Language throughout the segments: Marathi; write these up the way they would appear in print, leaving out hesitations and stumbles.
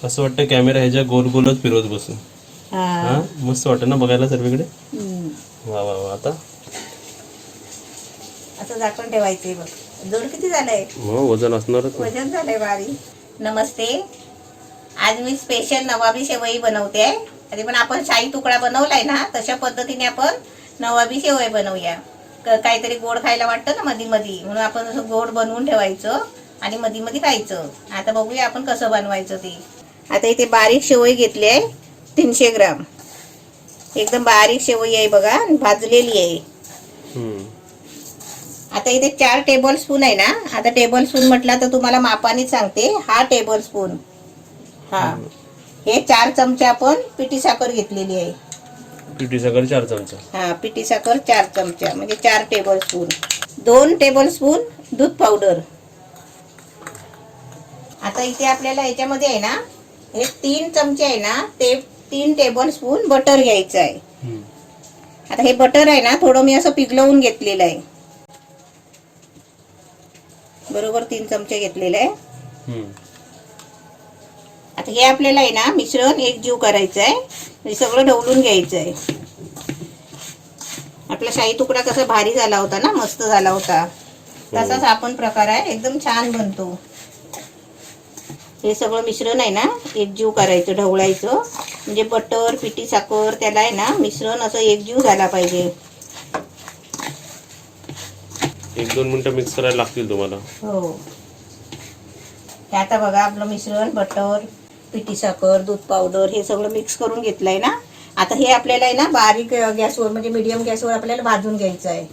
असं वाटतं कॅमेरा ह्याच्या गोल गोलच फिरवत बसू. हा मस्त वाटतं ना बघायला सर्वीकडे. वा वा वा. आता असं झाकण ठेवायचंय बघ. जोड किती झालंय? हो वजन असणारच. वजन झालंय भारी. नमस्ते. आज मी स्पेशल नवाबी शेवई बनवते आहे. आधी पण आपण शाही तुकडा बनवलाय ना तशा पद्धतीने आपण नवाबी शेवई बनवूया. काहीतरी गोड खायला वाटतं ना मधी मधी, म्हणून आपण असं गोड बनवून ठेवायचं आणि मधी मधी खायचं. आता बघूया आपण कसं बनवायचं ते. आता इथे बारीक शेवई घेतली आहे 300 ग्राम. एकदम बारीक शेवई आहे बघा, भाजलेली आहे. आता इथे 4 टेबल स्पून आहे ना. आता टेबल स्पून म्हटलं तर तुम्हाला मापाने सांगते. हा टेबल स्पून, हा हे 4 चमचे आपण पिठी साखर घेतलेली आहे. पिठी साखर 4 चमचा. हा पिठी साखर 4 चमचा म्हणजे 4 टेबल स्पून. 2 टेबल स्पून दूध पावडर. आता इथे आपल्याला याच्यामध्ये आहे ना हे 3 चमचे आहे ना ते 3 टेबल स्पून बटर घ्यायचं आहे. आता हे बटर आहे ना थोडं मी असं पिघलवून घेतलेलं आहे. बरोबर 3 चमचे घेतलेले आहे. आता हे आपल्याला आहे ना मिश्रण एकजीव करायचं आहे. म्हणजे सगळं ढवळून घ्यायचं आहे. आपला शाही तुकडा कसा भारी झाला होता ना, मस्त झाला होता, तसाच आपण प्रकार आहे. एकदम छान बनतो. हे सगळं मिश्रण आहे ना एकजीव करायचं, ढवळायचं. म्हणजे बटर पिठी साखर त्याला आहे ना मिश्रण असं एकजीव झाला पाहिजे. 1-2 मिनिटं मिक्स करायला लागतील तुम्हाला. हो. हे आता बघा आपलं मिश्रण बटर पिठी साखर दूध पावडर हे सगळं मिक्स करून घेतलंय ना. आता हे आपल्याला आहे ना बारीक गॅसवर म्हणजे मीडियम गॅसवर आपल्याला भाजून घ्यायचं आहे.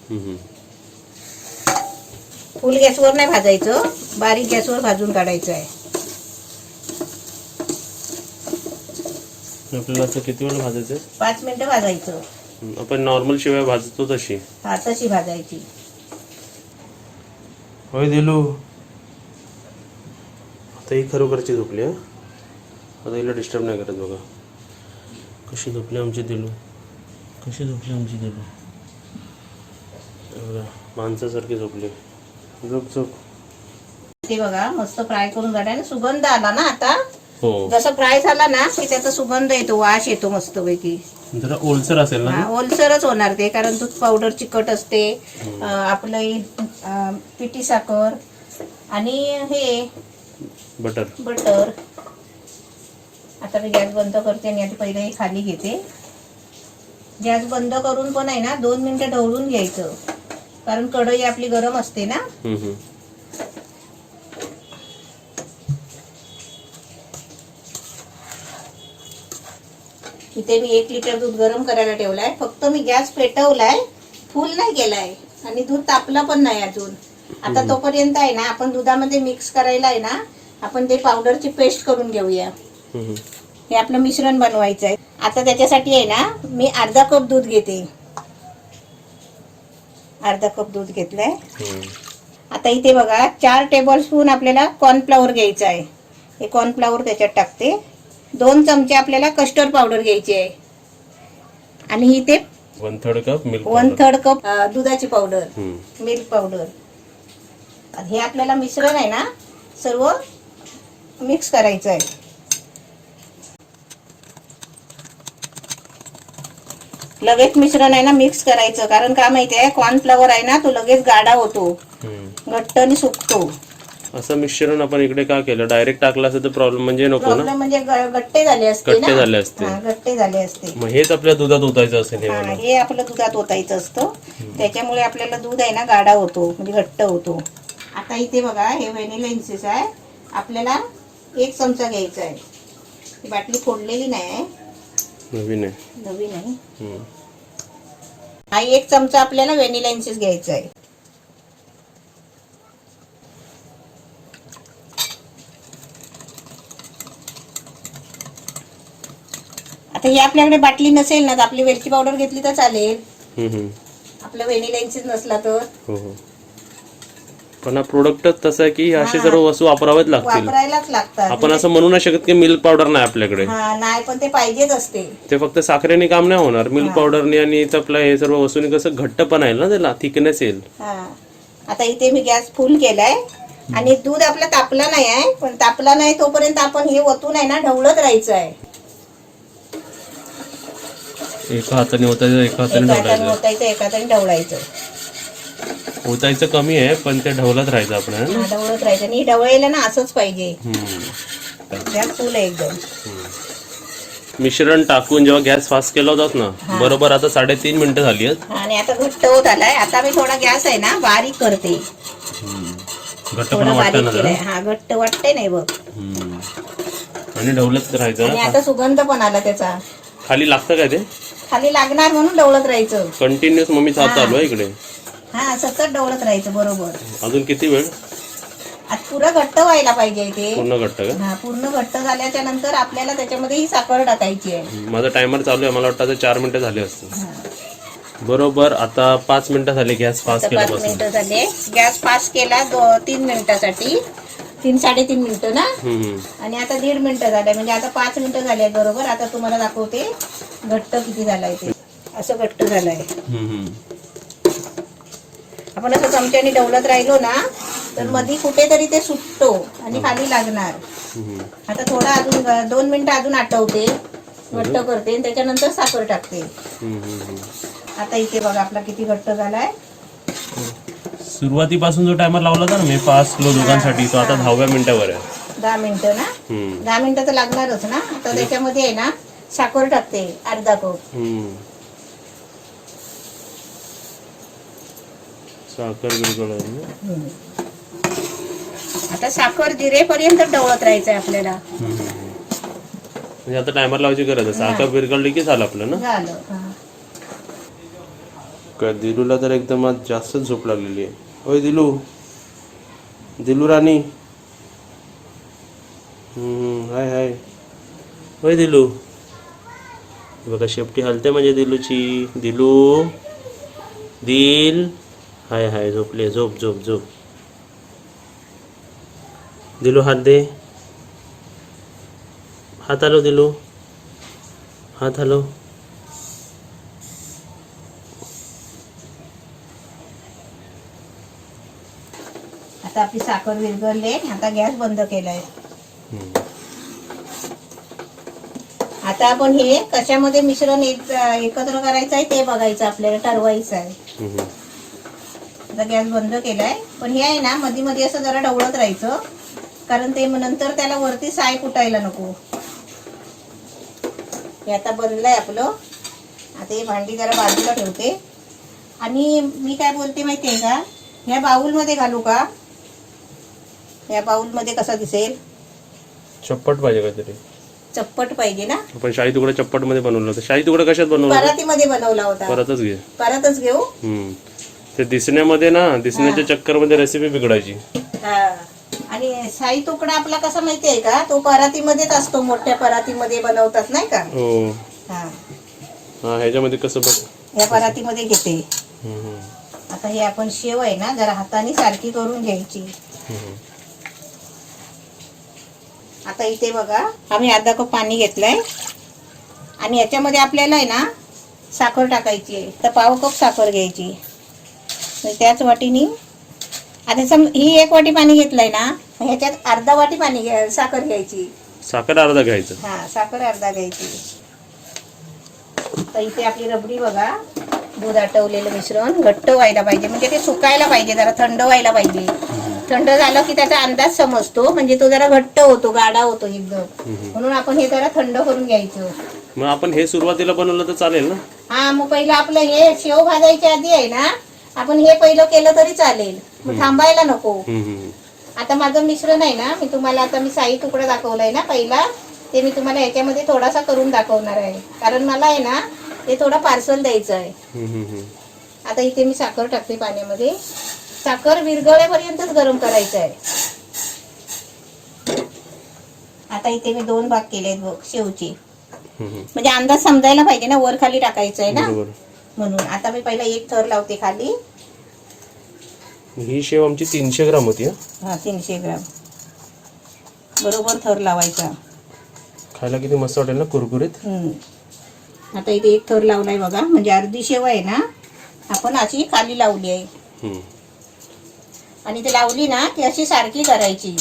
फुल गॅसवर नाही भाजायचं, बारीक गॅसवर भाजून काढायचं आहे. आपल्याला असं किती वेळ भाजायचं? 5 मिनिटं भाजायचं. आपण नॉर्मल शेवया भाजतो तशी. हा तशी भाजायची. होय दिलू. आता ही खरोखरची झोपली. आता हिला डिस्टर्ब नाही करत बघा. कशी झोपली आमची दिलू, कशी झोपली आमची दिलू. बघा माणसासारखी झोपली. झोप झोप. ते बघा मस्त फ्राय करून झाल्याने सुगंध आला ना. आता हो जसं फ्राय झाला ना की त्याचा सुगंध येतो, वास येतो मस्त पैकी. जरा ओलसर असेल ना. ओलसरच होणार ते, कारण दूध पावडर चिकट असते. आपलं पिठी साखर आणि हे बटर. बटर. आता मी गॅस बंद करते आणि आता पहिले हे खाली घेते. गॅस बंद करून पण आहे ना 2 मिनिटं ढवळून घ्यायचं, कारण कढई आपली गरम असते ना. इथे मी 1 लिटर दूध गरम करायला ठेवलाय. फक्त मी गॅस पेटवलाय, फुल नाही केलाय आणि दूध तापला पण नाही अजून. आता तोपर्यंत आहे ना आपण दुधामध्ये मिक्स करायला आहे ना आपण ते पावडरची पेस्ट करून घेऊया. हे आपलं मिश्रण बनवायचं आहे. आता त्याच्यासाठी आहे ना मी अर्धा कप दूध घेते. अर्धा कप दूध घेतलंय. आता इथे बघा 4 टेबल स्पून आपल्याला कॉर्नफ्लॉवर घ्यायचं आहे. हे कॉर्नफ्लॉवर त्याच्यात टाकते. 2 चमचे आपल्याला कस्टर्ड पावडर घ्यायची आहे. आणि इथे 1/3 कप मिल्क. 1/3 कप दुधाची पावडर, मिल्क पावडर. हे आपल्याला मिश्रण आहे ना सर्व मिक्स करायचं आहे. लगेच मिश्रण आहे ना मिक्स करायचं, कारण का माहिती आहे कॉर्नफ्लॉवर आहे ना तो लगेच गाढा होतो, घट्ट आणि सुकतो. असं मिश्रण आपण इकडे का केलं? डायरेक्ट टाकलं असतं तर प्रॉब्लेम म्हणजे नको ना. प्रॉब्लेम म्हणजे गट्टे झाले असते ना. गट्टे झाले असते. गट्टे झाले असते. मग हेच आपल्या दुधात ओतायचं असेल. हे आपलं दुधात ओतायचं असतं. त्याच्यामुळे आपल्याला दूध आहे ना गाढा होतो, म्हणजे घट्ट होतो. आता इथे बघा हे व्हॅनिला इसेन्स आहे. आपल्याला 1 चमचा घ्यायचा आहे. ही बाटली फोडलेली नाही आहे, नवीन आहे. नवीन आहे. हा 1 चमचा आपल्याला व्हॅनिला इसेन्स घ्यायचा आहे. आता ही आपल्याकडे बाटली नसेल ना तर आपली वेलची पावडर घेतली तर चालेल. आपला व्हॅनिला इसेन्स नसला तर. पण हा प्रोडक्टच तसा आहे की असे सर्व वस्तू वापराव्याच लागतील. वापरायलाच लागतात. आपण असं म्हणू नाही शकत की मिल्क पावडर नाही आपल्याकडे. नाही, पण ते पाहिजेच असते. ते फक्त साखरेने काम नाही होणार. मिल्क पावडरने आणि आपल्या हे सर्व वस्तूंनी कसं घट्ट पण आहे ना, त्याला थिकनेस येईल. आता इथे मी गॅस फुल केलाय आणि दूध आपला तापला नाही आहे, पण तापला नाही तोपर्यंत आपण हे ओतून आहे ना ढवळत राहायचं आहे. एका हाताने ओतायचं, एका हाताने एका हाताने ढवळायचं. ओतायचं, एका हाताने ढवळायचं. ओतायचं कमी आहे पण ते ढवलत राहायचं आपण है ना? हा, ढवळत राहायचं. आणि ढवळायला ना असंच पाहिजे. हम्म. गॅस फुल आहे एकदम. मिश्रण टाकून जेव्हा गॅस फास्ट केला होतात ना, हा. बरोबर आता 3.5 मिनिटं झाली आहेत. आणि आता घट्ट होत आलाय. आता मी थोडा गॅस आहे ना बारीक करते. घट्ट पण थोडा वाटतं बारीक ना केलाय. जरा. हा, घट्ट वाटतंय नाही बघ. आणि ढवलत राहायचं आणि ना. आता सुगंध पण आला त्याचा. खाली लागतं काय ते खाली लागणार म्हणून ढवळत राहायचं. कंटिन्युअस मम्मीचा हात हा. चालू आहे इकडे. हा, सतत ढवळत राहायचं. बरोबर. अजून किती वेळ? आता पुरं घट्ट व्हायला पाहिजे ते. पूर्ण घट्ट का? हा, पूर्ण घट्ट झाल्याच्या नंतर आपल्याला त्याच्यामध्ये ही साखर टाकायची आहे. माझा टायमर चालू आहे. मला वाटतं आता 4 मिनिटं झाले असतील. हा. बरोबर आता 5 मिनिटं झाले गॅस फास्ट आता 5 केल्यापासून. मिनिटं झाले. गॅस फास्ट केला 3 मिनिटासाठी. 3-3.5 मिनिटं ना. आणि आता 1.5 मिनिटं झाले. म्हणजे आता 5 मिनिटं झाले आहेत बरोबर. आता तुम्हाला दाखवते घट्ट किती झालाय ते. असं घट्ट झालंय. आपण असं चमच्याने ढवळत राहिलो ना तर मध्ये कुठेतरी ते सुटतो आणि खाली लागणार. आता थोडा अजून 2 मिनिटं अजून आटवते, घट्ट करते आणि त्याच्यानंतर साखर टाकते. आता इथे बघा आपला किती घट्ट झालाय. सुरुवातीपासून जो टायमर लावला होता ना मी 5 किलो दोघांसाठी, तो आता 10व्या मिनिटावर आहे. 10 मिनिटं ना. 10 मिनिटं तर लागणारच ना. आता त्याच्यामध्ये आहे ना साखर टाकते अर्धा कप. साखर बिलकुल. आता साखर जिरेपर्यंत ढवळत राहायचंय आपल्याला. म्हणजे आता टायमर लावायची गरज आहे. साखर बिरकळली की झालं आपलं ना. झालं. हा. काय दिलूला तर एकदम आज जास्तच झोप लागलेली आहे. ओय दिलू, दिलू राणी. हाय हाय. ओय दिलू, बघा शेपटी हलते म्हणजे दिलूची. दिलू, दिल. हाय हाय, झोपली. झोप झोप झोप. दिलू हात दे. हात हलव दिलू, हात हलव. आता आपली साखर विरघळली. आता गॅस बंद केलाय. आता आपण हे कशामध्ये मिश्रण एकत्र करायचं आहे ते बघायचं, आपल्याला ठरवायचं आहे. आता गॅस बंद केलाय. पण हे आहे ना मध्ये मध्ये असं जरा ढवळत राहायचं, कारण ते नंतर त्याला वरती साय कुटायला नको. हे आता बनलंय आपलं. आता ही भांडी जरा बाजूला ठेवते. आणि मी काय बोलते माहितीये का, ह्या बाउलमध्ये घालू का? या बाउलमध्ये कसा दिसेल? चप्पट पाहिजे काहीतरी. चप्पट पाहिजे ना. आपण शाही तुकडा चप्पट मध्ये बनवलं होतं. शाही तुकडा कशात बनवला? परातीमध्ये बनवला होता. परतच घे. परतच घेऊ. ते दिसण्यामध्ये ना, दिसण्याच्या चक्करमध्ये रेसिपी बिघडायची. हा. आणि शाही तुकडा आपला कसा माहितीये का, तो परातीमध्येच असतो. मोठ्या परातीमध्ये बनवतात नाही का. हो. हा. हा, ह्याच्यामध्ये कसं बघ. या परातीमध्ये घेते. आता हे आपण शेव आहे ना जरा हाताने सारखी करून घ्यायची. आता इथे बघा आम्ही अर्धा कप पाणी घेतलंय. आणि याच्यामध्ये आपल्याला आहे ना साखर टाकायची आहे. तर पाव कप साखर घ्यायची. त्याच वाटीनी आता ही 1 वाटी पाणी घेतलंय ना, ह्याच्यात अर्धा वाटी साखर घ्यायची. साखर अर्धा घ्यायचं. हा, साखर अर्धा घ्यायची. तर इथे आपली रबडी बघा. दूध आटवलेलं मिश्रण घट्ट व्हायला पाहिजे, म्हणजे ते सुकायला पाहिजे, जरा थंड व्हायला पाहिजे. थंड झालं की त्याचा अंदाज समजतो, म्हणजे तो जरा घट्ट होतो, गाढा होतो एकदम. म्हणून आपण हे जरा थंड करून घ्यायचं. मग आपण हे सुरुवातीला बनवलं तर चालेल ना? हा, मग पहिलं आपलं हे शेव भाजायच्या आधी आहे ना, आपण हे पहिलं केलं तरी चालेल. मग थांबायला नको. आता माझं मिश्रण आहे ना, मी शाही तुकडा दाखवलाय ना पहिला, ते मी तुम्हाला याच्यामध्ये थोडासा करून दाखवणार आहे. कारण मला आहे ना ते थोडं पार्सल द्यायचं आहे. आता इथे मी साखर टाकते पाण्यामध्ये. साखर विरघळेपर्यंतच गरम करायचं आहे. आता इथे मी 2 भाग केलेत बघ शेवचे. म्हणजे अंदाज समजायला पाहिजे ना, वर खाली टाकायचं आहे ना, म्हणून. आता मी पहिला 1 थर लावते खाली. ही शेव आमची 300 ग्राम होती. हा, 300 ग्राम बरोबर थर लावायचा. खायला किती मस्त वाटेल ना, कुरकुरीत. आता इथे 1 थर लावलाय बघा. म्हणजे अर्धी शेव आहे ना आपण अशी खाली लावली आहे. आणि ते लावली ना की अशी सारखी करायची,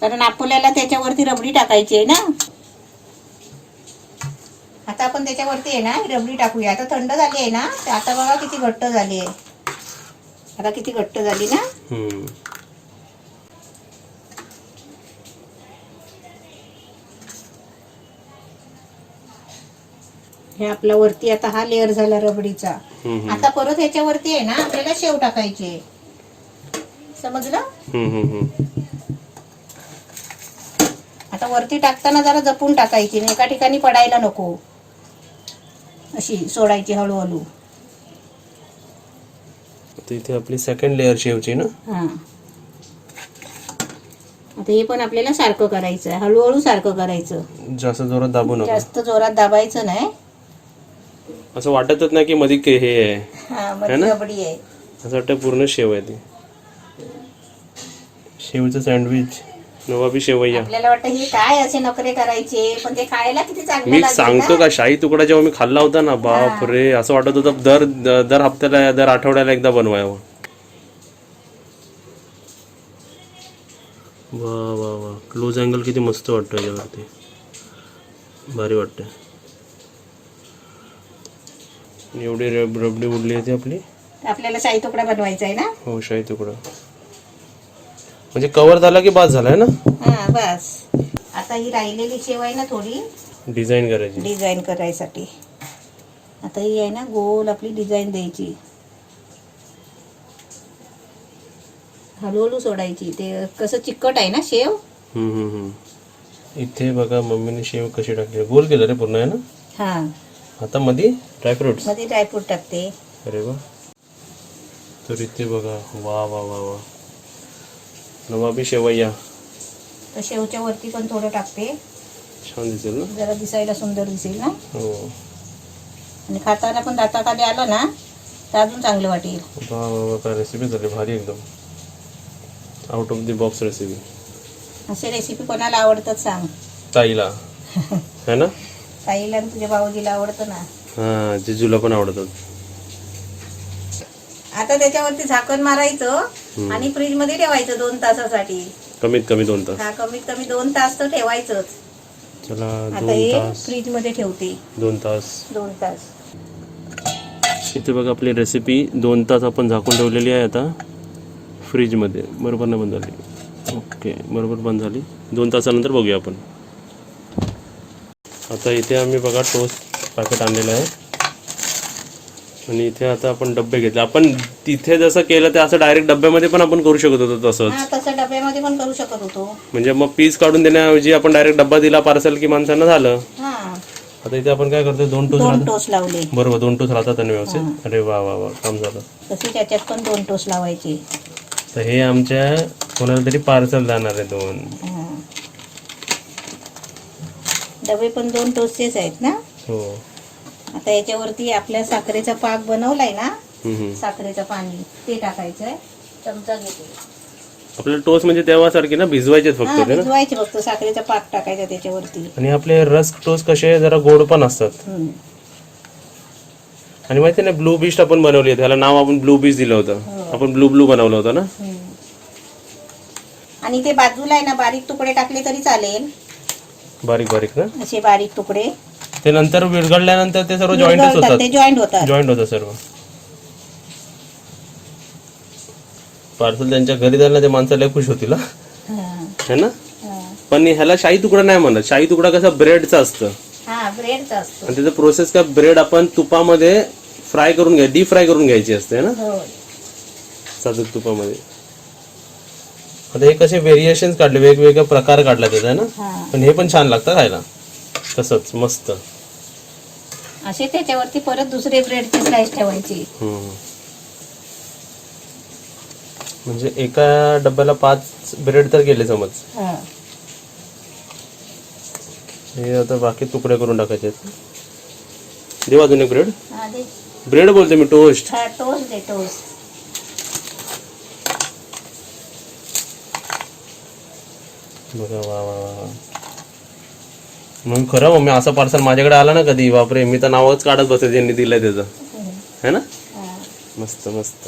कारण आपल्याला त्याच्यावरती रबडी टाकायची आहे ना. आता आपण त्याच्यावरती आहे ना रबडी टाकूया. आता थंड झाली आहे ना, तर आता बघा किती घट्ट झाली आहे. आता किती घट्ट झाली ना. हे आपला वरती आता हा लेअर झाला रबडीचा. आता परत ह्याच्यावरती आहे ना आपल्याला शेव टाकायची आहे. समजलं? आता वरती टाकताना जरा जपून टाकायची, एका ठिकाणी पडायला नको, अशी सोडायची हळूहळू. इथे आपली सेकंड लेअर शेवची ना. हा, आता हे पण आपल्याला सारखं करायचं आहे, हळूहळू सारखं करायचं. जास्त जोरात दाबू नका. जास्त जोरात दाबायचं नाही. असं वाटतच नाही की मध्ये हे आहे. हा, मध्ये रबडी आहे. असं वाटतं पूर्ण शेव आहे ती. शेवचं सँडविच, नवाबी शेवय्या. आपल्याला वाटतं हे काय असे नखरे करायचे, पण ते खायला किती चांगलं मी लागेल सांगतो ना. का, शाही तुकडा जेव्हा मी खाल्ला होता ना, बाप रे, असं वाटत होतं दर हप्त्याला, दर आठवड्याला एकदा बनवावं. वा वा वा, क्लोज अँगल किती मस्त वाटतं याच्यावरती, भारी वाटतं. एवढी रबडी उडली आहे ती आपली. आपल्याला शाही तुकडा बनवायचा आहे ना. हो, शाही तुकडा म्हणजे कव्हर झाला की बास झालाय ना. हा, बस. आता ही राहिलेली शेव आहे ना थोडी डिझाईन करायची, डिझाईन करायसाठी. आता ही आहे ना गोल आपली डिझाईन द्यायची, हळूहळू सोडायची. ते कसं चिकट आहे ना शेव. इथे बघा मम्मीने शेव कशी टाकली, गोल केलं रे पूर्ण आहे ना. हा, आता मध्ये ड्रायफ्रुट्स. मध्ये ड्रायफ्रूट टाकते. अरे वा. तर इथे बघा, वा वा वा वा, नवाबी शेवय्या. तर शेवच्या वरती पण थोडं टाकते, छान दिसेल ना, जरा दिसायला सुंदर दिसेल ना. हो. आणि खाताना पण दाताखाली आलं ना तर अजून चांगलं वाटेल. वा वा वा, काय रेसिपी झाली भारी, एकदम out of the box recipe. असे रेसिपी कोणाला आवडतात सांग. ताईला है ना. ताईला आणि तुझ्या भाऊजीला आवडतं ना. हा, जिजूला पण आवडतात. आता त्याच्यावरती झाकण मारायचं आणि फ्रीज मध्ये ठेवायचं 2 तासासाठी. कमीत कमी 2 तास. हा, कमीत कमी 2 तास तर ठेवायचंच. चला, आता 2 हे तास. फ्रीज मध्ये ठेवते 2 तास. 2 तास. इथे बघा आपली रेसिपी 2 तास आपण झाकून ठेवलेली आहे आता फ्रीजमध्ये. बरोबर नाही बंद झाली. ओके, बरोबर बंद झाली. 2 तासानंतर बघूया आपण. आता इथे आम्ही बघा टोस्ट पॅकेट आणलेलं आहे आणि इथे आता आपण डब्बे घेतले. आपण तिथे जसं केलं ते असं डायरेक्ट डब्यामध्ये पण आपण करू शकत होतो तसंच. हा, तसं डब्यामध्ये पण करू शकत होतो. म्हणजे मग पीस काढून देण्याऐवजी आपण डायरेक्ट डब्बा दिला पार्सल की माणसांना झालं. हा, आता इथे आपण काय करतो, 2 टोस्ट 2 टोस्ट लावले. बरोबर, 2 टोस्ट राहतात आणि व्यवस्थित. अरे वा वा वा, काम झालं. तशी त्याच्यात पण 2 टोस्ट लावायचे. तर हे आमच्या कोणाला तरी पार्सल जाणार आहे 2. हा. डबे पण 2 टोस्टचेच आहेत ना. हो. आता याच्यावरती आपल्या साखरेचा पाक बनवलाय ना, हम्म. साखरेचं पाणी ते टाकायचंय. चमचा घेते. आपल्याला टोस्ट म्हणजे तेव्हासारखी ना, भिजवायचेच फक्त हा, ते ना. भिजवायचे फक्त. साखरेचा पाक टाकायचा त्याच्यावरती. आणि आपले रस्क टोस्ट कसे जरा गोड पण असतात. आणि माहिती ना, ब्लू बीस्ट आपण बनवली आहे, त्याला नाव आपण ब्लू बीस्ट दिलं होतं. आपण ब्लू बनवलं होतं ना. आणि ते बाजूला आहे ना बारीक तुकडे टाकले तरी चालेल. बारीक बारीक ना, असे बारीक तुकडे. ते नंतर विरघळल्यानंतर ते सर्व जॉईंटच विरघळतात, होतात. ते जॉईंट होतात. जॉईंट होतं सर्व. पार्सल त्यांच्या घरी जायला ते माणसाला खुश होतील है ना. पण ह्याला शाही तुकडा नाही म्हणत. शाही तुकडा कसा ब्रेडचा असतं. हा, ब्रेडचा असतो. आणि त्याचं प्रोसेस काय, ब्रेड आपण तुपामध्ये फ्राय करून डीप फ्राय करून घ्यायची असते ना, साजूक तुपामध्ये. आता हे कसे व्हेरिएशन्स काढले, वेगवेगळे प्रकार काढला त्याचा ना. पण हे पण छान लागतं खायला तसंच मस्त. असे त्याच्यावरती परत दुसरे ब्रेडचे स्लाइस ठेवायचे. म्हणजे एका डब्याला 5 ब्रेड तर गेले समज. हे आता बाकी तुकडे करून टाकायचे आहेत. देऊ अजून एक ब्रेड. ब्रेड बोलते मी, टोस्ट. टोस्ट दे, टोस्ट. बघा, वा वा वा. मग खरं मम्मी, असं पार्सल माझ्याकडे आला ना कधी, बापरे, मी तर नावच काढत बसायचं यांनी दिलंय त्याचं, है ना. मस्त मस्त.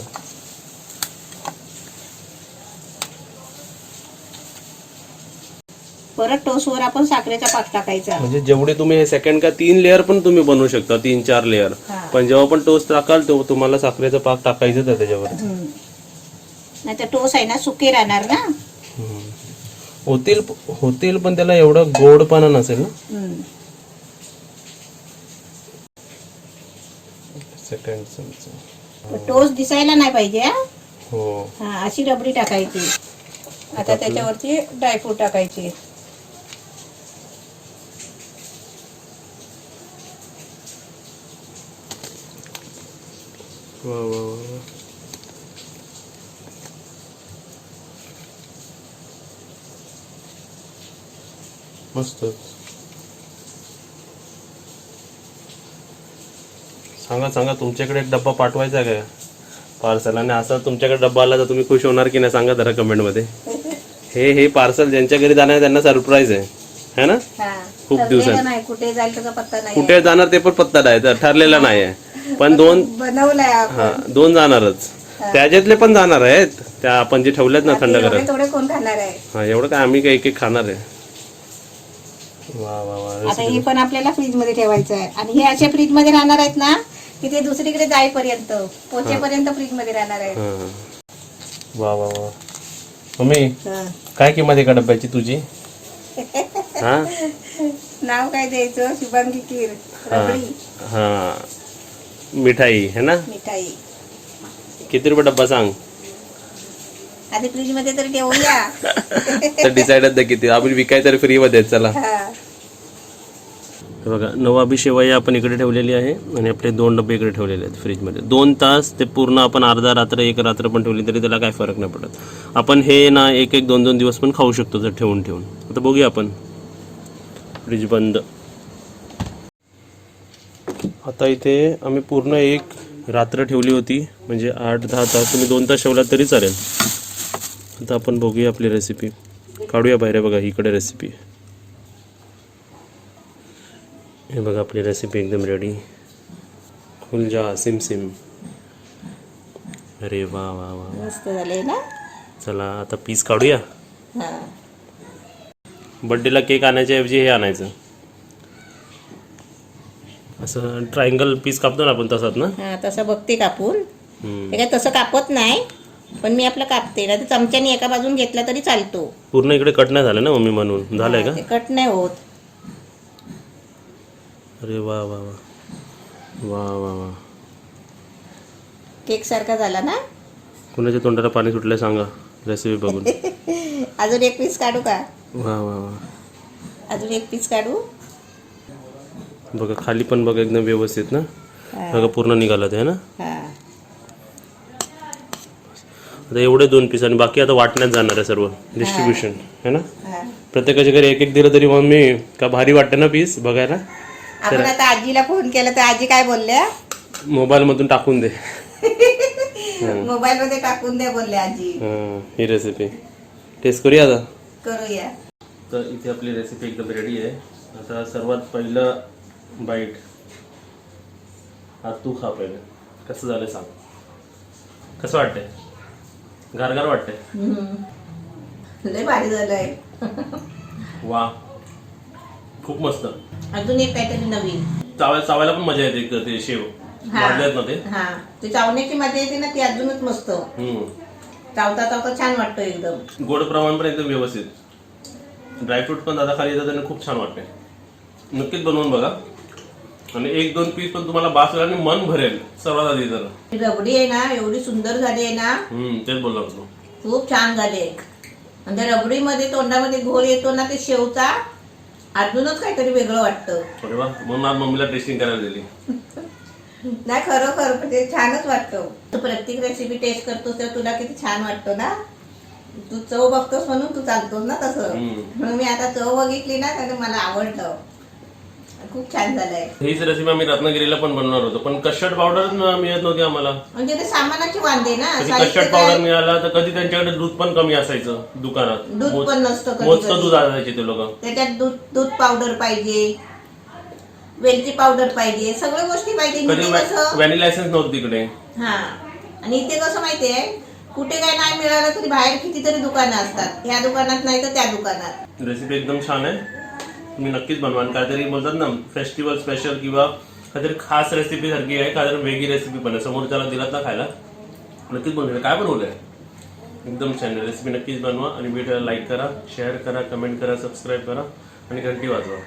परत टोस्टवर आपण साखरेचा पाक टाकायचा. म्हणजे जेवढे तुम्ही हे सेकंड का 3 लेअर पण तुम्ही बनवू शकता, 3-4 लेअर. हा. पण जेव्हा पण टोस्ट टाकाल तेव्हा तुम्हाला साखरेचा पाक टाकायचं आहे त्याच्यावर. नाही तर टोस्ट आहे ना सुके राहणार ना. होतील पण त्याला एवढं गोडपणा नसेल ना. सेकंड चमचा. टोस्ट दिसायला नाही पाहिजे हा. हो. हा अशी रबडी टाकायची. आता त्याच्यावरती ड्रायफ्रूट टाकायचे. वा वा वा. मस्त. सांगा तुमच्याकडे एक डब्बा पाठवायचा आहे का पार्सल, आणि असा तुमच्याकडे डब्बा आला तर तुम्ही खुश होणार की नाही सांगा जरा कमेंट मध्ये. हे पार्सल ज्यांच्या घरी जाणार त्यांना सरप्राईज आहे ना. खूप दिवसात नाही कुठे जाईल त्याचा पत्ता नाही. कुठे जाणार ते पण पत्ता नाही, ठरलेला नाही आहे. पण बनवलाय हा 2 जाणारच. त्याच्यातले पण जाणार आहेत त्या आपण जे ठेवलेत ना थंड करत. थोडे कोण खाणार आहे. हा एवढं काय आम्ही काही एक खाणार आहे. वा वा वा. आता हे पण आपल्याला फ्रीज मध्ये ठेवायचं आहे. आणि हे असे फ्रीज मध्ये राहणार आहेत ना की ते दुसरीकडे जाईपर्यंत पोचेपर्यंत फ्रीज मध्ये राहणार आहे. वा वा वा. मम्मी काय किंमत आहे का डब्याची तुझी? हा नाव काय द्यायचं? शुभांगी खीर रबडी. हा मिठाई है ना. मिठाई किती रुपये डब्बा सांग आधी फ्रीज मध्ये तरी ठेवूया. तर डिसाइड किती आपण विकाय तर फ्री मध्ये. चला हे बघा नवाबी शेवई आपण इकडे ठेवलेली आहे आणि आपले 2 डबे इकडे ठेवलेले आहेत फ्रीजमध्ये. 2 तास ते पूर्ण आपण अर्धा रात्र 1 रात्र पण ठेवली तरी त्याला काय फरक नाही पडत. आपण हे ना 1-2 दिवस पण खाऊ शकतो जर ठेवून. आता बघूया आपण. फ्रीज बंद. आता इथे आम्ही पूर्ण 1 रात्र ठेवली होती, म्हणजे 8-10 तास. तुम्ही 2 तास ठेवला तरी चालेल. आता आपण बघूया आपली रेसिपी. काढूया बाहेर. बघा इकडे रेसिपी. हे बघा आपली रेसिपी एकदम रेडी. खुल जा सिम सिम. अरे वा वा वा मस्त झाले ना. चला आता पीस काढूया. बर्थडेला केक आणायच्या ऐवजी हे आणायचं. असं ट्रायंगल पीस कापतो ना आपण तसाच ना. तसं बघते कापून. ते काय तसं कापत नाही पण मी आपलं कापते ना. ते चमच्याने एका बाजून घेतला तरी चालतो. पूर्ण इकडे कट नाही झालं ना मम्मी म्हणून. झालंय का? कट नाही होत. अरे वा वा वा वा वा वा. केक सारखा झाला ना. कुणाच्या तोंडाला पाणी सुटलंय सांगा रेसिपी बघून. अजून एक पीस काढू का? वा वा वा. अजून एक पीस काढू. बघा खाली पण बघा एकदम व्यवस्थित ना. बघा पूर्ण निघाला ते ना. आता एवढे 2 पीस आणि बाकी आता वाटण्यात जाणार आहे सर्व डिस्ट्रीब्युशन है ना. प्रत्येकाच्या घरी 1-1 दिलं तरी मम्मी का भारी वाटतं ना पीस बघायला. आपण आता आजीला फोन केला तर आजी काय बोलल्या? मोबाईल मधून टाकून दे. मोबाईल मध्ये टाकून दे बोलले आजी. ही रेसिपी टेस्ट करूया आता. करूया. तर इथे आपली रेसिपी एकदम रेडी आहे. आता सर्वात पहिलं बाईट हा तू खा पहिले. कसं झालं सांग. कसं वाटतंय? गारगार वाटतंय. लय भारी झालंय. वा खूप मस्त. अजून एक काहीतरी नवीन. चावायला पण मजा येते. ते शेव वाढल्यात ना ते. ते चावण्याची मजा येते ना ती अजूनच मस्त. चावता चावता छान वाटतं एकदम. गोड प्रमाण पण एकदम व्यवस्थित. ड्रायफ्रूट पण दादा खाली येतात आणि खूप छान वाटते. नक्कीच बनवून बघा. आणि 1-2 पीस पण तुम्हाला बास होईल आणि मन भरेल सर्वात आधी. तर रबडी आहे ना एवढी सुंदर झाली आहे ना. तेच बोललो होतो. खूप छान झाले. आणि त्या रबडीमध्ये तोंडामध्ये घोळ येतो ना ते शेवचा अजूनच काहीतरी वेगळं वाटतं. अरे वा. म्हणून आज मम्मीला टेस्टिंग करायला दिली. नाही खरोखर म्हणजे छानच वाटतं. तू प्रत्येक रेसिपी टेस्ट करतोस तेव्हा तुला किती छान वाटतं ना. तू चव बघतोस म्हणून तू चालतोस ना तसं. म्हणून मी आता चव बघितली ना त्याने मला आवडलं. खूप छान झालंय. हीच रेसिपी आम्ही रत्नागिरीला पण बनवणार होतो पण कस्टर्ड पावडर मिळत नव्हती आम्हाला. म्हणजे ते सामानाची वांदे ना. कस्टर्ड पावडर मिळाला तर कधी त्यांच्याकडे दूध पण कमी असायचं दुकानात. दूध पण नसतं. मोजकं दूध आणायचे ते लोक. त्याच्यात दूध पावडर पाहिजे, वेलची पावडर पाहिजे, सगळ्या गोष्टी पाहिजे. व्हॅनिला लायसन्स नव्हतं तिकडे. आणि इथे कसं माहितीये कुठे काय नाही मिळालं तरी बाहेर कितीतरी दुकानं असतात, ह्या दुकानात नाही तर त्या दुकानात. रेसिपी एकदम छान आहे, तुम्ही नक्कीच बनवा. आणि काहीतरी बोलतात ना फेस्टिवल स्पेशल किंवा काहीतरी खास रेसिपी सारखी आहे, काहीतरी वेगळी रेसिपी बनवा, समोरच्याला दिलात ना खायला नक्कीच बनवूया. काय बनवलंय एकदम छान रेसिपी, नक्कीच बनवा. आणि व्हिडिओला लाईक करा, शेअर करा, कमेंट करा, सबस्क्राईब करा आणि घंटी वाजवा.